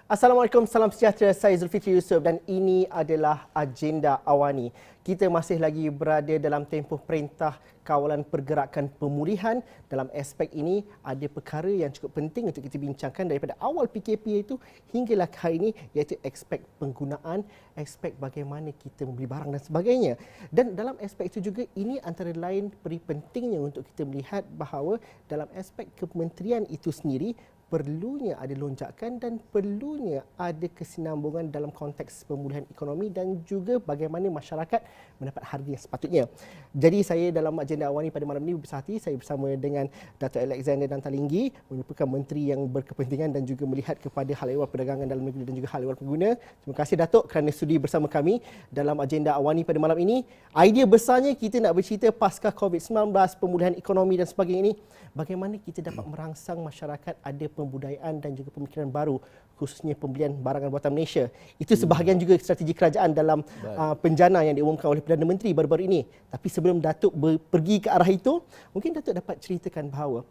Assalamualaikum, salam sejahtera. Saya Zulfikri Yusof dan ini adalah Agenda Awani. Kita masih lagi berada dalam tempoh Perintah Kawalan Pergerakan Pemulihan. Dalam aspek ini ada perkara yang cukup penting untuk kita bincangkan daripada awal PKP itu hinggalah hari ini, iaitu aspek penggunaan, aspek bagaimana kita membeli barang dan sebagainya. Dan dalam aspek itu juga ini antara lain beri pentingnya untuk kita melihat bahawa dalam aspek kementerian itu sendiri perlunya ada lonjakan dan perlunya ada kesinambungan dalam konteks pemulihan ekonomi dan juga bagaimana masyarakat mendapat harga yang sepatutnya. Jadi saya dalam Agenda Awani pada malam ini bersama saya bersama dengan Dato' Alexander Dantalinggi, merupakan menteri yang berkepentingan dan juga melihat kepada hal ehwal perdagangan dalam negeri dan juga hal ehwal pengguna. Terima kasih Dato' kerana sudi bersama kami dalam Agenda Awani pada malam ini. Idea besarnya kita nak bercerita pasca COVID-19, pemulihan ekonomi dan sebagainya ini, bagaimana kita dapat merangsang masyarakat ada pembudayaan dan juga pemikiran baru, khususnya pembelian barangan buatan Malaysia. Itu sebahagian juga strategi kerajaan dalam penjana yang diumumkan oleh Perdana Menteri baru-baru ini. Tapi sebelum Datuk pergi ke arah itu, mungkin Datuk dapat ceritakan bahawa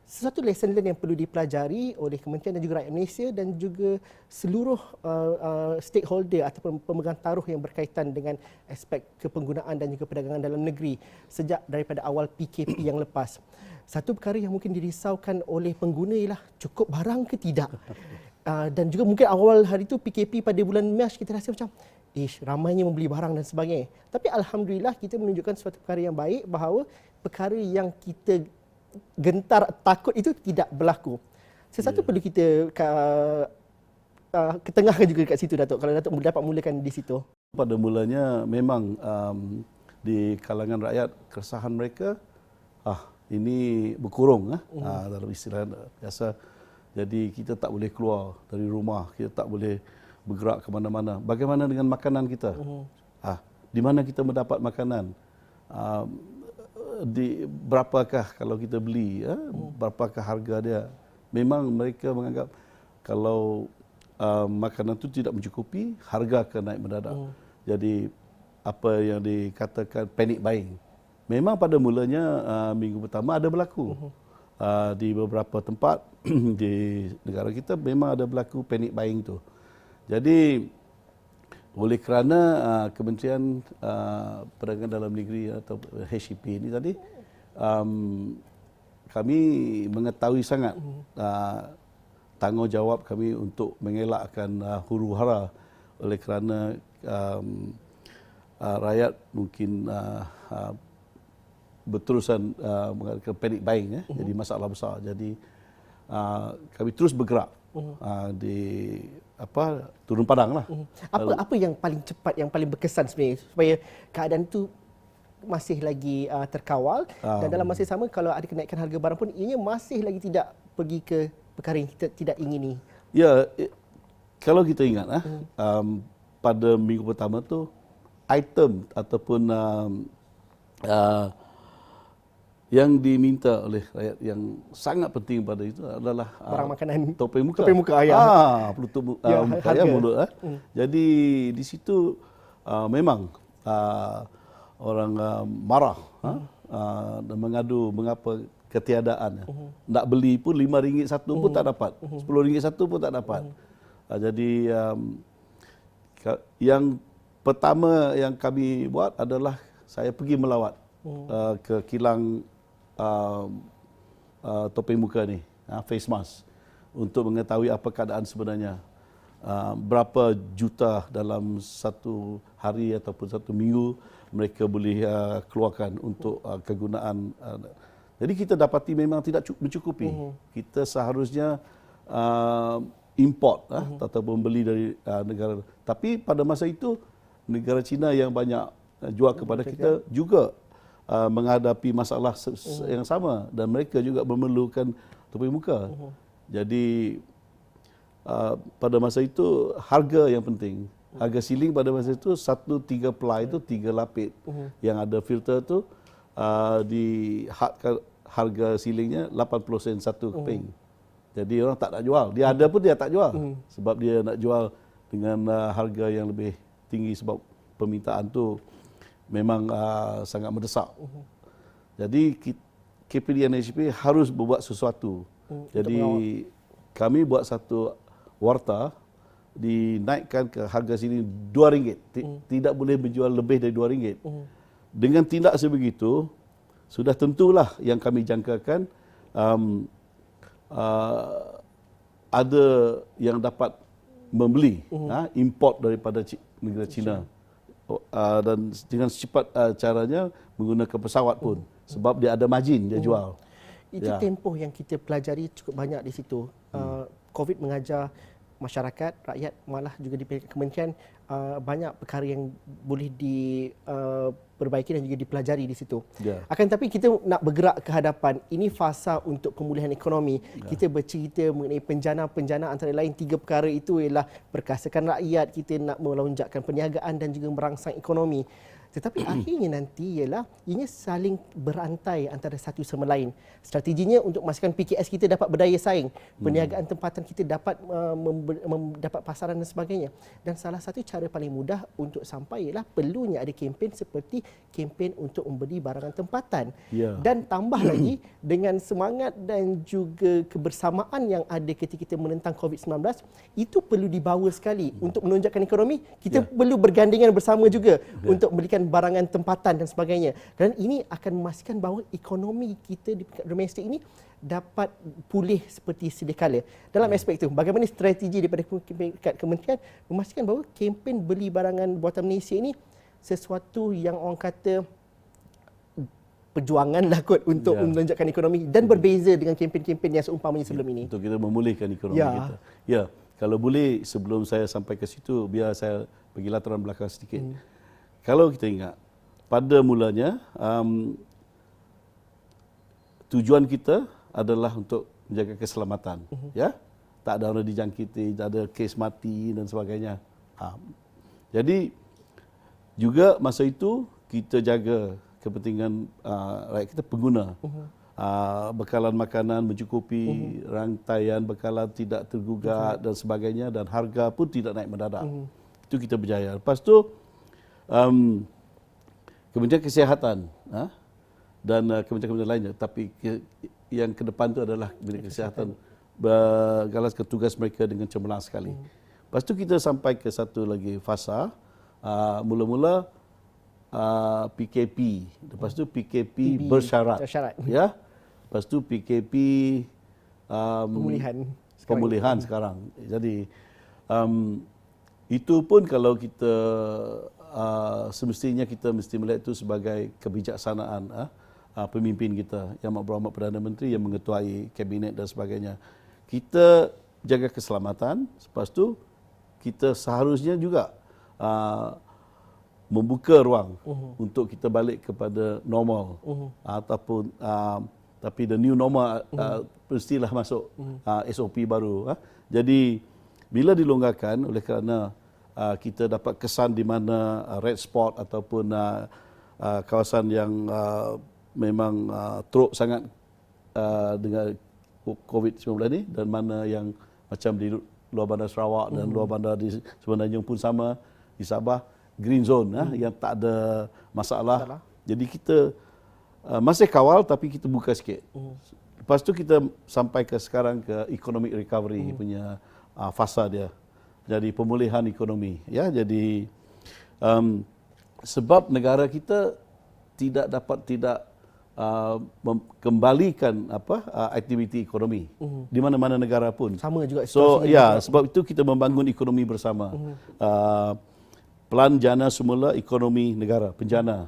sesuatu lesson learn yang perlu dipelajari oleh Kementerian dan juga rakyat Malaysia dan juga seluruh stakeholder ataupun pemegang taruh yang berkaitan dengan aspek kepenggunaan dan juga perdagangan dalam negeri sejak daripada awal PKP yang lepas. Satu perkara yang mungkin dirisaukan oleh pengguna ialah cukup barang ke tidak. Dan juga mungkin awal hari itu PKP pada bulan Mac kita rasa macam ramainya membeli barang dan sebagainya. Tapi Alhamdulillah kita menunjukkan suatu perkara yang baik bahawa perkara yang kita gentar takut itu tidak berlaku. Sesuatu perlu kita ketengahkan juga dekat situ Datuk. Kalau Datuk dapat mulakan di situ. Pada mulanya memang di kalangan rakyat keresahan mereka ini berkurung dalam istilah biasa. Jadi kita tak boleh keluar dari rumah, kita tak boleh bergerak ke mana-mana. Bagaimana dengan makanan kita? Di mana kita mendapat makanan? Berapakah kalau kita beli? Berapakah harga dia? Memang mereka menganggap kalau makanan itu tidak mencukupi, harga akan naik mendadak. Jadi apa yang dikatakan panic buying. Memang pada mulanya minggu pertama ada berlaku. Di beberapa tempat di negara kita memang ada berlaku panic buying tu. Jadi oleh kerana Kementerian Perdagangan Dalam Negeri atau HCP ini tadi, kami mengetahui sangat tanggungjawab kami untuk mengelakkan huru-hara oleh kerana rakyat mungkin berterusan mengadakan panic buying, jadi masalah besar. Jadi kami terus bergerak di turun padang lah. Apa yang paling cepat, yang paling berkesan sebenarnya supaya keadaan itu masih lagi terkawal dan dalam masa yang sama kalau ada kenaikan harga barang pun ianya masih lagi tidak pergi ke perkara yang kita tidak ingini. Ya, kalau kita ingat pada minggu pertama tu item ataupun yang diminta oleh rakyat yang sangat penting pada itu adalah barang makanan, topeng muka. Topeng muka Penutup muka mulut. Jadi di situ memang orang marah dan mengadu mengapa ketiadaan. Nak beli pun RM5 satu pun tak dapat, RM10 satu pun tak dapat. Jadi yang pertama yang kami buat adalah saya pergi melawat ke kilang topeng muka ni, face mask, untuk mengetahui apa keadaan sebenarnya. Berapa juta dalam satu hari ataupun satu minggu mereka boleh keluarkan untuk kegunaan. Jadi kita dapati memang tidak mencukupi. Kita seharusnya import ataupun beli dari negara. Tapi pada masa itu negara China yang banyak jual kepada kita juga menghadapi masalah yang sama dan mereka juga memerlukan topeng muka. Jadi pada masa itu harga yang penting. Harga siling pada masa itu 1 ply itu 3 lapis. Yang ada filter tu dihadkan harga silingnya 80 sen 1 keping. Jadi orang tak nak jual. Dia ada pun dia tak jual. Sebab dia nak jual dengan harga yang lebih tinggi sebab permintaan tu memang sangat mendesak. Jadi KPDN HCP harus berbuat sesuatu. Jadi kami buat satu warta dinaikkan ke harga sini RM2. Tidak boleh menjual lebih dari RM2. Dengan tindak sebegitu, sudah tentulah yang kami jangkakan ada yang dapat membeli import daripada negara China. Dan dengan secepat caranya menggunakan pesawat pun. Sebab dia ada margin dia jual. Itu tempoh yang kita pelajari cukup banyak di situ. COVID mengajar masyarakat, rakyat, malah juga di kementerian banyak perkara yang boleh diperbaiki dan juga dipelajari di situ. Akan tetapi kita nak bergerak ke hadapan. Ini fasa untuk pemulihan ekonomi. Kita bercerita mengenai penjana antara lain 3 perkara itu ialah perkasakan rakyat, kita nak melonjakkan perniagaan dan juga merangsang ekonomi. Tetapi akhirnya nanti ialah ianya saling berantai antara satu sama lain. Strateginya untuk memastikan PKS kita dapat berdaya saing, perniagaan tempatan kita dapat mendapat pasaran dan sebagainya. Dan salah satu cara paling mudah untuk sampai ialah perlunya ada kempen seperti kempen untuk membeli barangan tempatan. Dan tambah lagi dengan semangat dan juga kebersamaan yang ada ketika kita menentang COVID-19, itu perlu dibawa sekali untuk menonjolkan ekonomi. Kita perlu bergandingan bersama juga untuk membelikan barangan tempatan dan sebagainya. Dan ini akan memastikan bahawa ekonomi kita di domestik ini dapat pulih seperti sedia kala. Dalam aspek itu, bagaimana strategi daripada kementerian memastikan bahawa kempen beli barangan buatan Malaysia ini sesuatu yang orang kata perjuangan lah kot untuk menonjolkan ekonomi dan berbeza dengan kempen-kempen yang seumpamanya sebelum ini. Untuk kita memulihkan ekonomi kita. Kalau boleh sebelum saya sampai ke situ, biar saya bagi lataran belakang sedikit. Kalau kita ingat, pada mulanya tujuan kita adalah untuk menjaga keselamatan. Tak ada orang dijangkiti, tak ada kes mati dan sebagainya. Jadi juga masa itu kita jaga kepentingan rakyat kita pengguna. Bekalan makanan mencukupi, rantaian bekalan tidak tergugat dan sebagainya, dan harga pun tidak naik mendadak. Itu kita berjaya. Lepas tu Kementerian Kesihatan dan kementerian-kementerian lainnya, tapi yang ke depan itu adalah Kementerian Kesihatan bergalaskan tugas mereka dengan cemerlang sekali. Lepas tu kita sampai ke satu lagi fasa, mula-mula PKP, lepas tu PKP bersyarat. Lepas tu PKP pemulihan sekarang. Jadi itu pun kalau kita semestinya kita mesti melihat itu sebagai kebijaksanaan pemimpin kita, Yang Amat Berhormat Perdana Menteri yang mengetuai kabinet dan sebagainya. Kita jaga keselamatan, lepas tu kita seharusnya juga membuka ruang untuk kita balik kepada normal ataupun tapi the new normal mestilah masuk SOP baru. Jadi bila dilonggarkan oleh kerana kita dapat kesan di mana red spot ataupun kawasan yang memang teruk sangat dengan COVID-19 ni, dan mana yang macam di luar bandar Sarawak dan luar bandar di Semenanjung pun sama, di Sabah green zone yang tak ada masalah. Jadi kita masih kawal tapi kita buka sikit. Lepas tu kita sampai ke sekarang ke economic recovery punya fasa dia. Jadi pemulihan ekonomi, jadi sebab negara kita tidak dapat kembalikan aktiviti ekonomi di mana-mana negara pun. Sama juga. Sebab itu kita membangun ekonomi bersama. Pelan jana semula ekonomi negara, penjana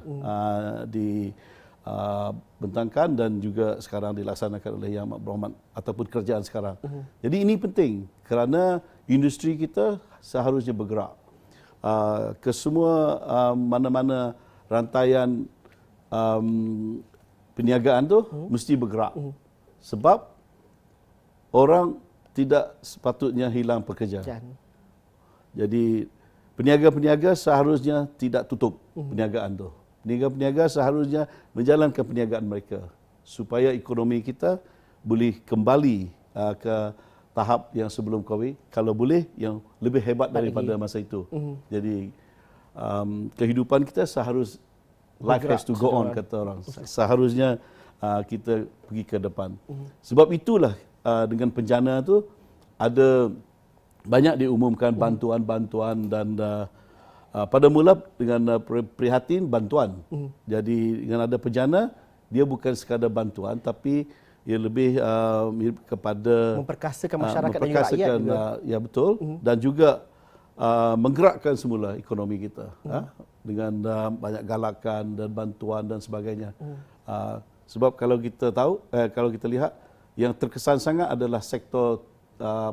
dibentangkan dan juga sekarang dilaksanakan oleh Yang Amat Berhormat ataupun kerajaan sekarang. Jadi ini penting kerana industri kita seharusnya bergerak ke semua mana-mana rantaian perniagaan tu mesti bergerak. Sebab orang tidak sepatutnya hilang pekerjaan. Jadi peniaga-peniaga seharusnya tidak tutup perniagaan tu. Peniaga-peniaga seharusnya menjalankan perniagaan mereka supaya ekonomi kita boleh kembali ke tahap yang sebelum COVID, kalau boleh yang lebih hebat daripada masa itu. Jadi kehidupan kita life has to go on, kata orang. Seharusnya kita pergi ke depan. Sebab itulah dengan penjana tu ada banyak diumumkan bantuan-bantuan dan pada mula dengan prihatin bantuan. Jadi dengan ada bencana, dia bukan sekadar bantuan tapi ia lebih kepada Memperkasakan masyarakat dan juga rakyat juga. ya betul, dan juga menggerakkan semula ekonomi kita dengan banyak galakan dan bantuan dan sebagainya. Sebab kalau kita tahu, kalau kita lihat yang terkesan sangat adalah sektor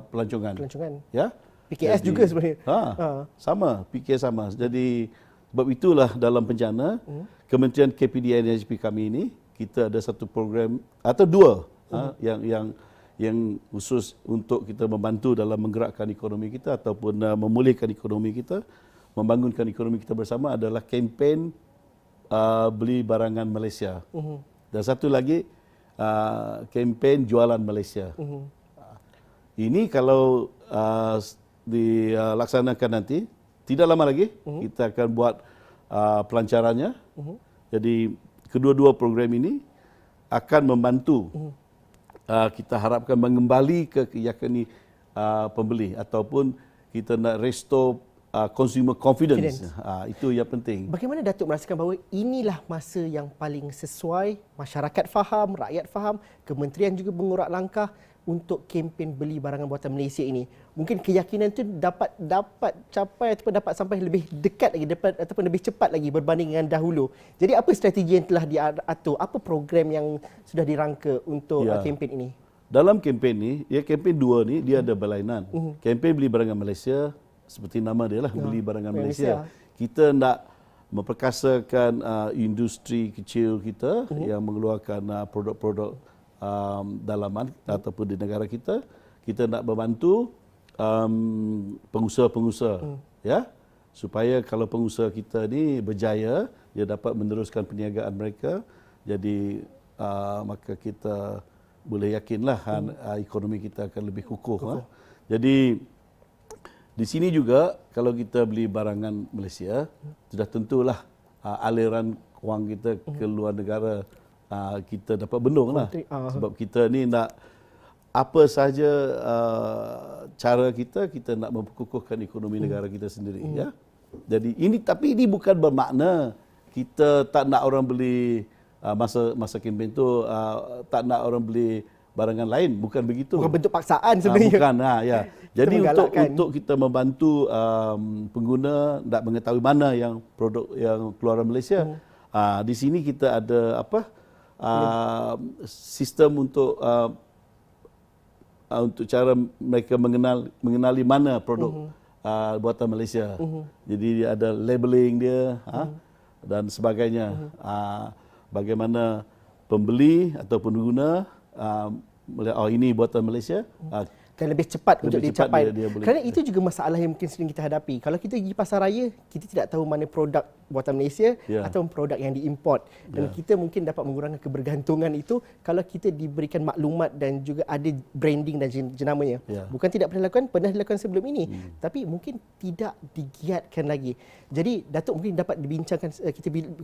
pelancongan. Ya. PKS juga sebenarnya. Sama, PKS sama. Jadi sebab itulah dalam bencana Kementerian KPDN NHP kami ini kita ada satu program atau dua yang khusus untuk kita membantu dalam menggerakkan ekonomi kita ataupun memulihkan ekonomi kita, membangunkan ekonomi kita bersama adalah kempen beli barangan Malaysia. Dan satu lagi kempen jualan Malaysia. Ini kalau dilaksanakan nanti, tidak lama lagi kita akan buat pelancarannya. Jadi kedua-dua program ini akan membantu kita harapkan mengembali ke keyakinan pembeli ataupun kita nak restore consumer confidence. Itu yang penting. Bagaimana Datuk merasakan bahawa inilah masa yang paling sesuai, masyarakat faham, rakyat faham, kementerian juga mengurak langkah untuk kempen beli barangan buatan Malaysia ini. Mungkin keyakinan itu dapat capai ataupun dapat sampai lebih dekat lagi ataupun lebih cepat lagi berbanding dengan dahulu. Jadi apa strategi yang telah diatur? Apa program yang sudah dirangka untuk kempen ini? Dalam kempen ini, kempen dua ni dia ada berlainan. Kempen beli barangan Malaysia seperti nama dia lah, beli barangan Malaysia. Kita nak memperkasakan industri kecil kita yang mengeluarkan produk-produk dalaman ataupun di negara kita. Kita nak membantu pengusaha-pengusaha ya, supaya kalau pengusaha kita ni berjaya, dia dapat meneruskan perniagaan mereka. Jadi maka kita boleh yakinlah ekonomi kita akan lebih kukuh. Jadi di sini juga kalau kita beli barangan Malaysia, sudah tentulah aliran wang kita ke luar negara kita dapat bendung lah. Sebab kita ni nak apa sahaja cara kita nak memperkukuhkan ekonomi negara kita sendiri. Ya. Jadi tapi ini bukan bermakna kita tak nak orang beli masa kempen tu tak nak orang beli barangan lain, bukan begitu. Bukan bentuk paksaan sebenarnya. Bukan, ya. Jadi untuk kita membantu pengguna nak mengetahui mana yang produk yang keluaran Malaysia. Di sini kita ada sistem untuk cara mereka mengenali mana produk buatan Malaysia. Jadi dia ada labeling dia dan sebagainya. Bagaimana pembeli ataupun pengguna melihat ini buatan Malaysia dan lebih cepat untuk dicapai. Kerana itu juga masalah yang mungkin sering kita hadapi. Kalau kita pergi pasar raya, kita tidak tahu mana produk buatan Malaysia atau produk yang diimport. Dan kita mungkin dapat mengurangkan kebergantungan itu kalau kita diberikan maklumat dan juga ada branding dan jenamanya. Bukan tidak pernah dilakukan sebelum ini, tapi mungkin tidak digiatkan lagi. Jadi Datuk mungkin dapat dibincangkan,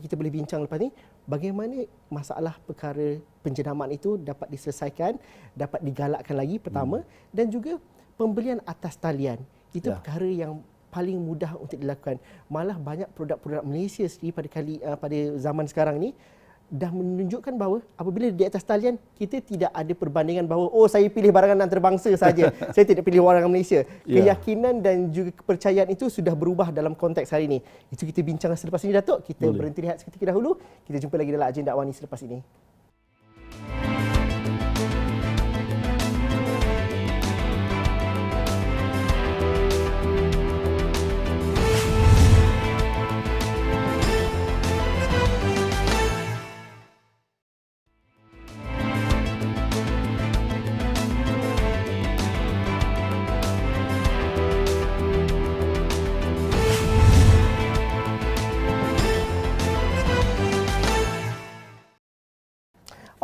kita boleh bincang lepas ni bagaimana masalah perkara penjenamaan itu dapat diselesaikan, dapat digalakkan lagi pertama, dan juga pembelian atas talian. Itu perkara yang paling mudah untuk dilakukan. Malah banyak produk-produk Malaysia sendiri pada zaman sekarang ni dah menunjukkan bahawa apabila di atas talian, kita tidak ada perbandingan bahawa saya pilih barangan antarabangsa saja. Saya tidak pilih barangan Malaysia. Keyakinan dan juga kepercayaan itu sudah berubah dalam konteks hari ini. Itu kita bincang selepas ini, Datuk. Kita berhenti rehat seketika dahulu. Kita jumpa lagi dalam agenda awal ini selepas ini.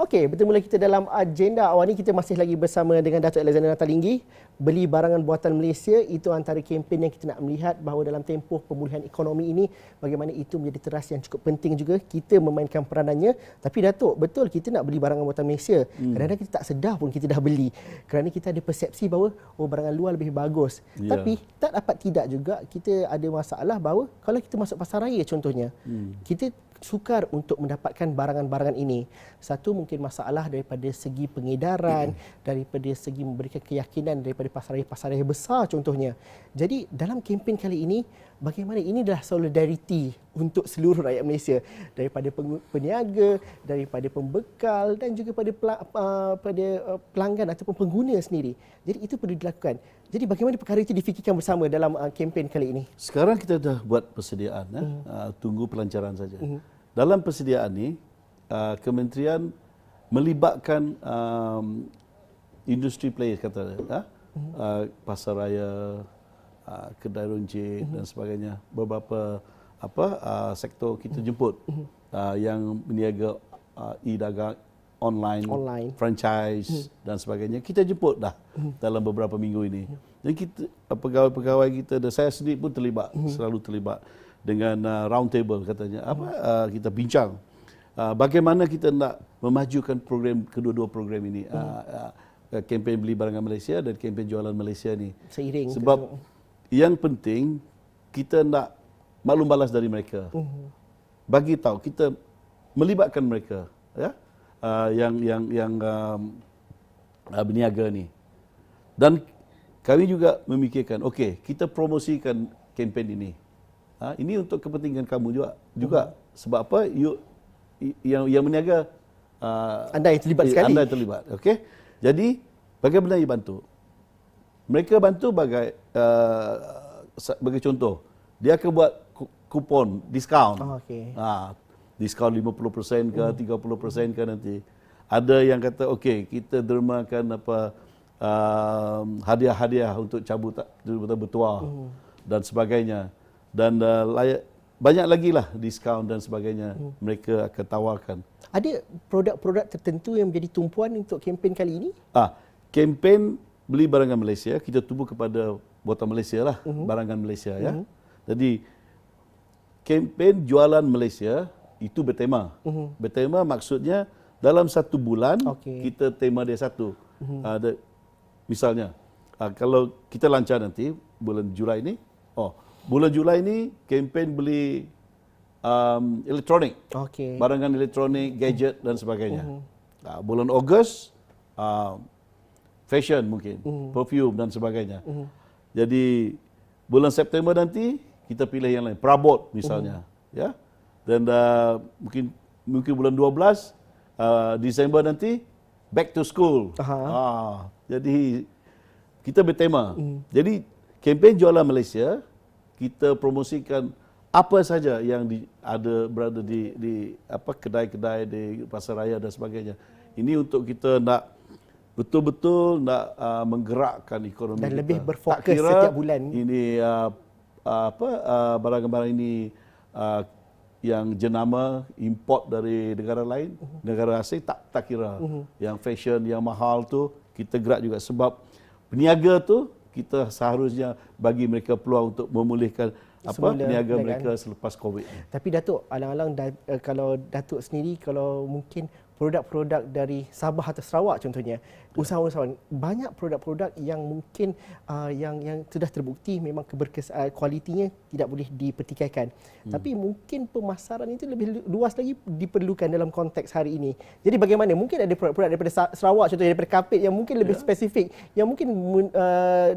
Okey, bertemu lagi kita dalam agenda awal ni. Kita masih lagi bersama dengan Datuk Alexander Nathalinggi. Beli barangan buatan Malaysia, itu antara kempen yang kita nak melihat bahawa dalam tempoh pemulihan ekonomi ini, bagaimana itu menjadi teras yang cukup penting juga kita memainkan peranannya. Tapi Datuk, betul kita nak beli barangan buatan Malaysia. Kadang-kadang kita tak sedar pun kita dah beli. Kerana kita ada persepsi bahawa barangan luar lebih bagus. Tapi tak dapat tidak juga kita ada masalah bahawa kalau kita masuk pasar raya contohnya, kita sukar untuk mendapatkan barangan-barangan ini. Satu, mungkin masalah daripada segi pengedaran, daripada segi memberikan keyakinan daripada pasar raya besar contohnya. Jadi dalam kempen kali ini, bagaimana ini adalah solidariti untuk seluruh rakyat Malaysia, daripada peniaga, daripada pembekal dan juga pada pelanggan ataupun pengguna sendiri. Jadi itu perlu dilakukan. Jadi bagaimana perkara itu difikirkan bersama dalam kempen kali ini? Sekarang kita dah buat persediaan, tunggu pelancaran saja. Dalam persediaan ini, kementerian melibatkan industri players kata, pasar raya, kedai runcit dan sebagainya. Beberapa sektor kita jemput yang meniaga e-dagang online, franchise dan sebagainya. Kita jemput dah dalam beberapa minggu ini. Dan kita pegawai-pegawai kita dan saya sendiri pun terlibat, selalu terlibat dengan round table katanya. Kita bincang bagaimana kita nak memajukan program, kedua-dua program ini. Kempen beli barangan Malaysia dan kempen jualan Malaysia ni. Seiring. Sebab yang penting kita nak maklum balas dari mereka. Bagi tahu, kita melibatkan mereka, ya. Yang berniaga ni. Dan kami juga memikirkan, okey, kita promosikan kempen ini. Ini untuk kepentingan kamu juga. Sebab apa? Yang berniaga, Anda yang terlibat sekali. Anda terlibat, okey. Jadi bagaimana ia bantu? Mereka bantu bagi contoh, dia akan buat kupon diskaun. Okey. Diskaun 50% ke 30% ke nanti. Ada yang kata okey, kita dermakan hadiah-hadiah untuk cabut bertuah dan sebagainya. Dan banyak lagi lah diskaun dan sebagainya mereka akan tawarkan. Ada produk-produk tertentu yang menjadi tumpuan untuk kempen kali ini? Kempen beli barangan Malaysia, kita tubu kepada buatan Malaysia lah, barangan Malaysia ya. Jadi kempen jualan Malaysia itu bertema. Bertema maksudnya dalam satu bulan kita tema dia satu. Misalnya, kalau kita lancar nanti bulan Julai ini, bulan Julai ini kempen beli elektronik, barangan elektronik, gadget dan sebagainya. Bulan Ogos, fashion mungkin, perfume dan sebagainya. Jadi bulan September nanti kita pilih yang lain, perabot misalnya, ya. Dan mungkin bulan 12 Disember nanti back to school. Jadi kita bertema. Jadi kempen jualan Malaysia kita promosikan apa saja yang berada di kedai-kedai di pasar raya dan sebagainya. Ini untuk kita nak betul-betul nak menggerakkan ekonomi dan kita. lebih berfokus setiap bulan. Ini barang-barang ini yang jenama import dari negara lain, negara asing tak kira. Yang fashion, yang mahal tu kita gerak juga sebab peniaga tu kita seharusnya bagi mereka peluang untuk memulihkan peniaga mereka selepas Covid. Tapi Datuk, alang-alang kalau Datuk sendiri, kalau mungkin produk-produk dari Sabah atau Sarawak contohnya, usahawan-usahawan, banyak produk-produk yang mungkin yang sudah terbukti memang kualitinya tidak boleh dipertikaikan. Tapi mungkin pemasaran itu lebih luas lagi diperlukan dalam konteks hari ini. Jadi bagaimana? Mungkin ada produk-produk daripada Sarawak contohnya, daripada kapit yang mungkin lebih spesifik, yang mungkin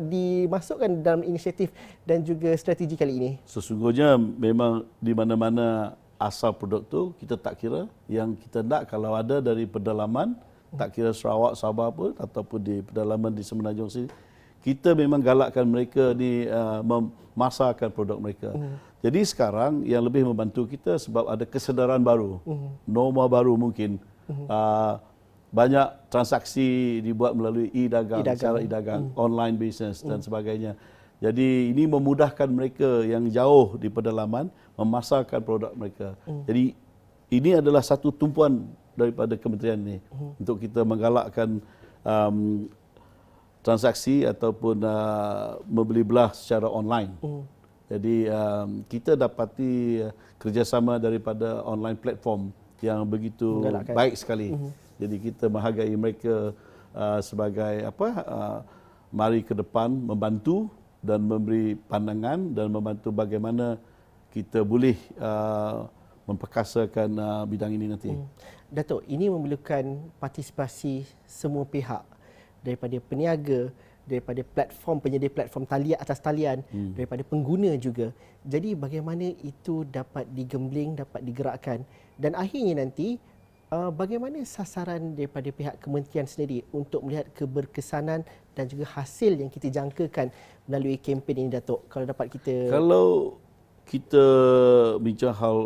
dimasukkan dalam inisiatif dan juga strategi kali ini. Sesungguhnya memang di mana-mana asal produk tu kita tak kira. Yang kita nak kalau ada dari pedalaman, tak kira Sarawak, Sabah pun ataupun di pedalaman di Semenanjung sini, kita memang galakkan mereka ni memasarkan produk mereka. Jadi sekarang yang lebih membantu kita sebab ada kesedaran baru, norma baru mungkin. Banyak transaksi dibuat melalui e-dagang, cara e-dagang, online business dan sebagainya. Jadi ini memudahkan mereka yang jauh di pedalaman memasarkan produk mereka. Jadi ini adalah satu tumpuan daripada kementerian ini untuk kita menggalakkan transaksi ataupun membeli belah secara online. Jadi kita dapati kerjasama daripada online platform yang begitu baik sekali. Jadi kita menghargai mereka sebagai mari ke depan membantu dan memberi pandangan dan membantu bagaimana kita boleh memperkasakan bidang ini nanti. Datuk, ini memerlukan partisipasi semua pihak, daripada peniaga, daripada platform, penyedia platform talian atas talian, daripada pengguna juga. Jadi bagaimana itu dapat digembling, dapat digerakkan, dan akhirnya nanti bagaimana sasaran daripada pihak kementerian sendiri untuk melihat keberkesanan dan juga hasil yang kita jangkakan melalui kempen ini, Datuk? Kalau dapat kita... Kalau kita bincang hal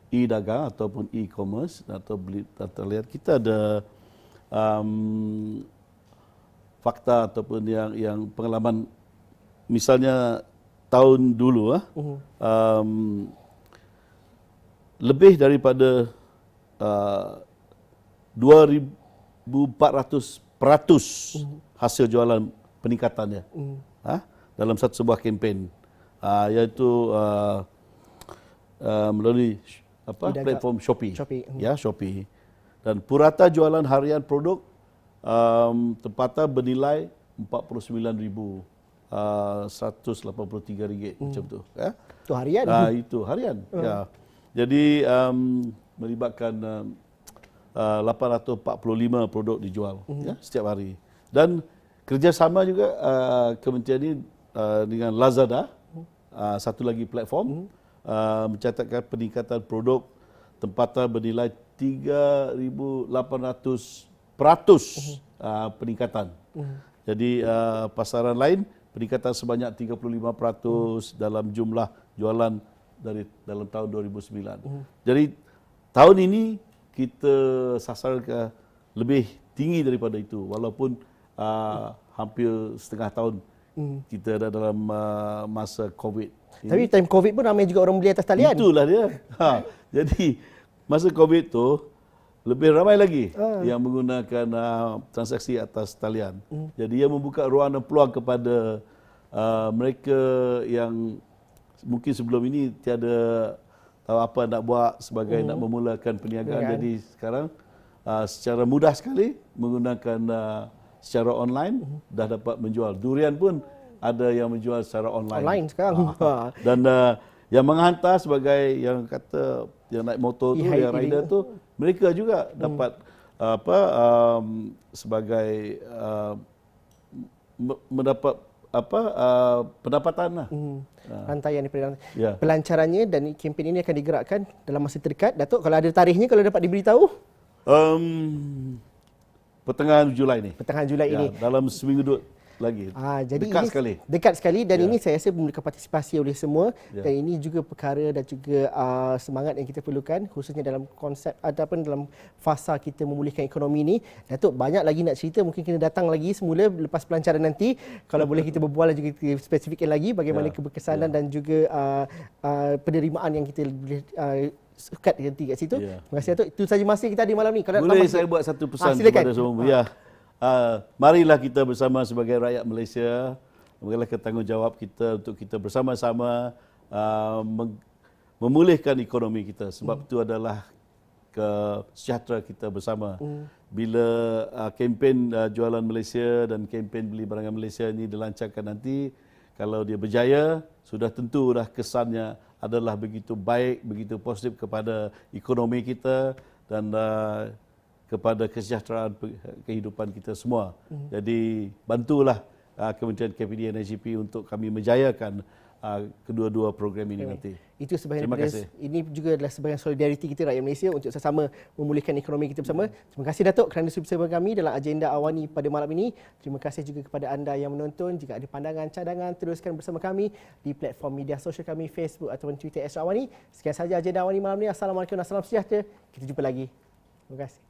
e-dagang ataupun e-commerce atau beli data lihat, kita ada fakta ataupun yang pengalaman. Misalnya tahun dulu lebih daripada 2,400% hasil jualan peningkatannya dalam satu sebuah kempen, iaitu melalui platform Shopee. Shopee. Dan purata jualan harian produk tempatan bernilai RM49,183 macam tu. Itu harian. Itu harian. Ya. Jadi melibatkan 845 produk dijual setiap hari. Dan kerjasama juga kementerian ini dengan Lazada, satu lagi platform, mencatatkan peningkatan produk tempatan bernilai 3,800% peningkatan. Jadi pasaran lain peningkatan sebanyak 35% dalam jumlah jualan dalam tahun 2009. Jadi tahun ini kita sasar ke lebih tinggi daripada itu, walaupun hampir setengah tahun kita ada dalam masa COVID. Tapi time COVID pun ramai juga orang beli atas talian. Itulah dia. Jadi masa COVID tu lebih ramai lagi yang menggunakan transaksi atas talian. Jadi ia membuka ruang dan peluang kepada mereka yang mungkin sebelum ini tiada tahu apa nak buat sebagai nak memulakan perniagaan. Jadi sekarang secara mudah sekali menggunakan secara online dah dapat menjual. Durian pun ada yang menjual secara online. Online sekarang. Dan yang menghantar sebagai yang kata yang naik motor tu, yang rider tu, mereka juga dapat sebagai mendapat pendapatan lah. Rantaian daripada pelancarannya, dan kempen ini akan digerakkan dalam masa terdekat. Datuk, kalau ada tarikhnya, kalau dapat diberitahu? Pertengahan Julai ni. Pertengahan Julai ini. Dalam seminggu lagi. Jadi dekat ini sekali. Dekat sekali, dan ini saya rasa memerlukan partisipasi oleh semua, dan ini juga perkara dan juga semangat yang kita perlukan, khususnya dalam konsep ataupun dalam fasa kita memulihkan ekonomi ini. Datuk, banyak lagi nak cerita, mungkin kena datang lagi semula lepas pelancaran nanti, kalau boleh kita berbual dan juga kita spesifikkan lagi bagaimana keberkesanan dan juga penerimaan yang kita boleh sukat nanti kat situ. Terima kasih, Datuk. Itu saja masa kita ada malam ni. Kalau boleh saya buat satu pesan kepada semua. Marilah kita bersama sebagai rakyat Malaysia, mengambil tanggungjawab kita untuk kita bersama-sama memulihkan ekonomi kita, sebab itu adalah kesejahteraan kita bersama. Bila kempen jualan Malaysia dan kempen beli barangan Malaysia ini dilancarkan nanti, kalau dia berjaya, sudah tentu dah kesannya adalah begitu baik, begitu positif kepada ekonomi kita dan kepada kesejahteraan kehidupan kita semua. Jadi bantulah Kementerian KPD dan SGP untuk kami menjayakan kedua-dua program ini nanti. Itu sebahagian Terima kasih. Ini juga adalah sebahagian solidariti kita rakyat Malaysia untuk sama-sama memulihkan ekonomi kita bersama. Terima kasih, Datuk, kerana bersama kami dalam agenda Awani pada malam ini. Terima kasih juga kepada anda yang menonton. Jika ada pandangan, cadangan, teruskan bersama kami di platform media sosial kami, Facebook ataupun Twitter @Awani. Sekian sahaja agenda Awani malam ini. Assalamualaikum dan salam sejahtera. Kita jumpa lagi. Terima kasih.